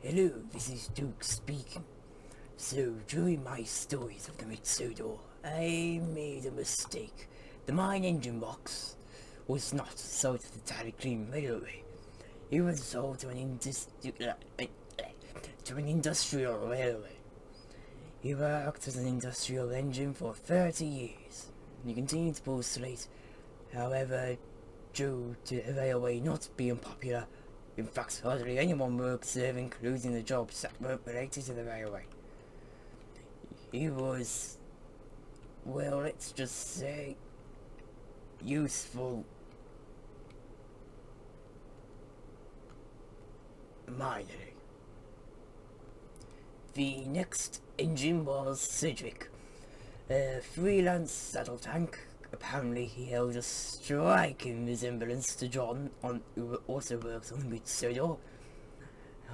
Hello, this is Duke speaking. So, during my stories of the Sodor, I made a mistake. The mine engine box was not sold to the Cedric railway. It was sold to an industrial railway. He worked as an industrial engine for 30 years. He continued to pull slate, however, due to the railway not being popular. In fact, hardly anyone works there, including the jobs that weren't related to the railway. He was, well, let's just say, useful minorly. The next engine was Cedric, a freelance saddle tank. Apparently he held a striking resemblance to John, who also works on the Sodor.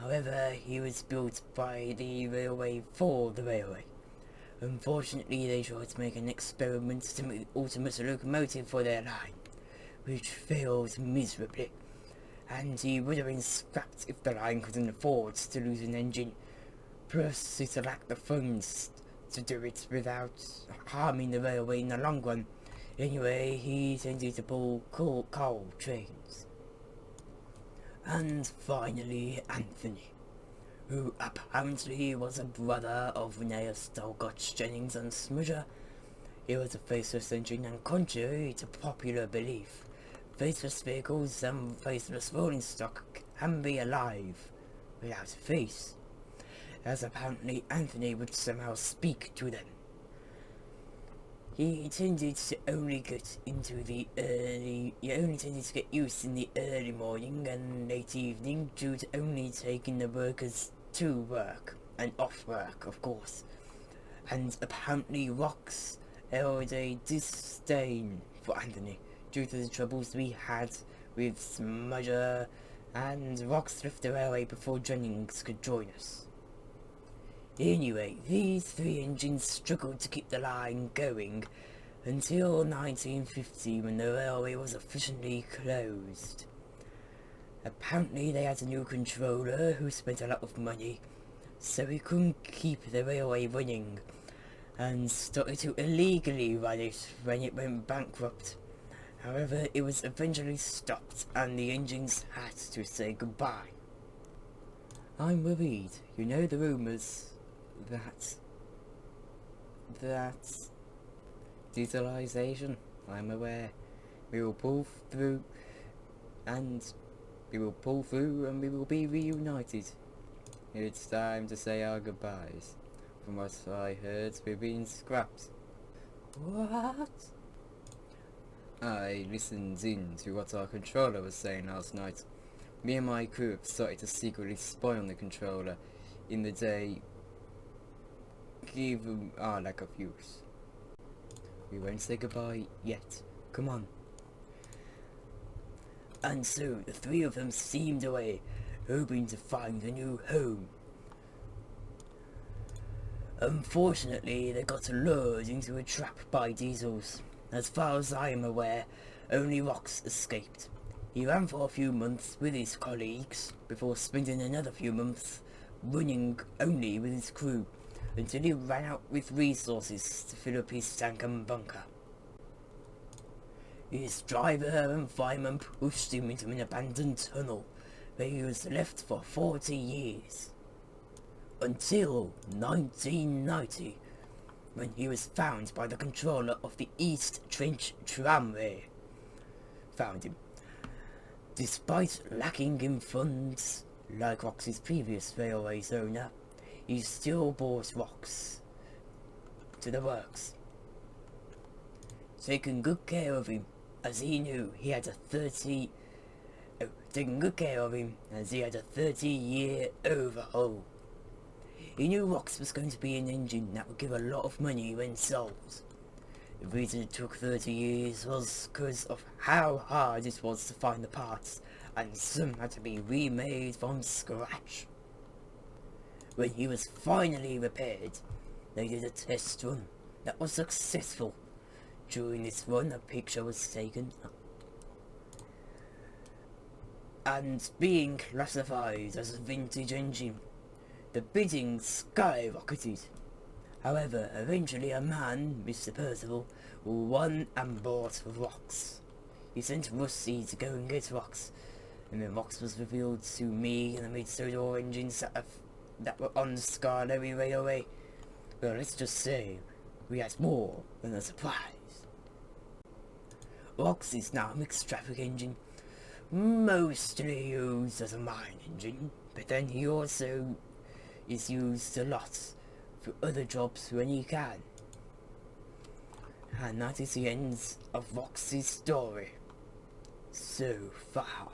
However, he was built by the railway for the railway. Unfortunately, they tried to make an experiment to automate a locomotive for their line, which failed miserably, and he would have been scrapped if the line couldn't afford to lose an engine. Plus, it lacked the funds to do it without harming the railway in the long run. Anyway, he tended to pull coal trains. And finally, Anthony, who apparently was a brother of Renee Stalgotch, Jennings and Smudger. He was a faceless engine, and contrary to popular belief, faceless vehicles and faceless rolling stock can be alive without a face, as apparently Anthony would somehow speak to them. He tended to only get used in the early morning and late evening due to only taking the workers to work and off work, of course. And apparently Rox held a disdain for Anthony due to the troubles we had with Smudger, and Rox left the railway before Jennings could join us. Anyway, these three engines struggled to keep the line going until 1950, when the railway was officially closed. Apparently they had a new controller who spent a lot of money, so he couldn't keep the railway running, and started to illegally run it when it went bankrupt. However, it was eventually stopped and the engines had to say goodbye. I'm worried. You know the rumours that digitalization, I'm aware. We will pull through and we will be reunited. It's time to say our goodbyes. From what I heard, we've been scrapped. What? I listened in to what our controller was saying last night. Me and my crew have started to secretly spy on the controller in the day, given our lack of use. We won't say goodbye yet. Come on. And so the three of them steamed away, hoping to find a new home. Unfortunately, they got lured into a trap by diesels. As far as I am aware, only Rox escaped. He ran for a few months with his colleagues, before spending another few months running only with his crew, until he ran out with resources to fill up his tank and bunker. His driver and fireman pushed him into an abandoned tunnel, where he was left for 40 years. Until 1990, when he was found by the controller of the East Trench Tramway. Found him. Despite lacking in funds, like Rox's previous railway's owner, he still brought Rox to the works, taking good care of him, as he knew he had a 30-year overhaul. He knew Rox was going to be an engine that would give a lot of money when sold. The reason it took 30 years was because of how hard it was to find the parts, and some had to be remade from scratch. When he was finally repaired, they did a test run that was successful. During this run, a picture was taken, and being classified as a vintage engine, the bidding skyrocketed. However, eventually a man, Mr. Percival, won and bought rocks. He sent Rusty to go and get rocks, and the rocks was revealed to me, and I made Sodor engines that were on the Scarlet Railway. Well, let's just say, we had more than a surprise. Rocks is now a mixed traffic engine, mostly used as a mine engine, but then he also is used a lot for other jobs when he can. And that is the end of Roxy's story so far.